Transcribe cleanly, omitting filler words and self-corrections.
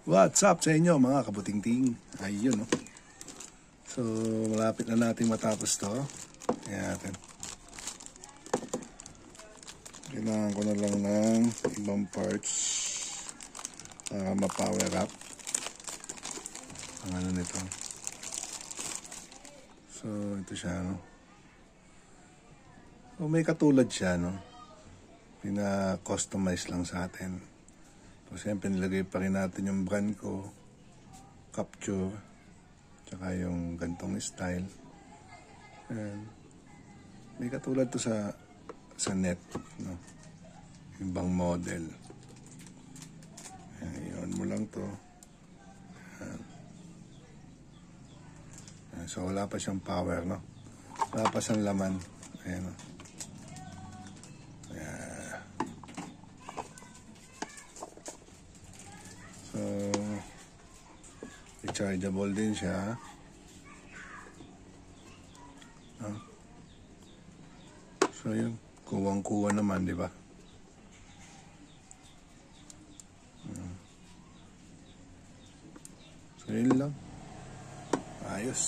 What's up sa inyo mga kabutingting? Ayun, no? So, malapit na natin matapos to. Ayan natin. Kailangan ko na lang ng ibang parts para ma-power up ang ano nito. So, ito siya, no? So, may katulad siya, no? Pina-customize lang sa atin. So, siyempre nilagay pa rin natin yung brand ko, Capture, tsaka yung gantong style. And may katulad to sa net, no? Ibang model. Ayan, mo lang to. Ayan. Ayan, so wala pa siyang power, no? Wala pa siyang laman. Ayan, no? So, rechargeable din siya. So, yun. Kuwang-kuwa naman, di ba? So, yun lang. Ayos.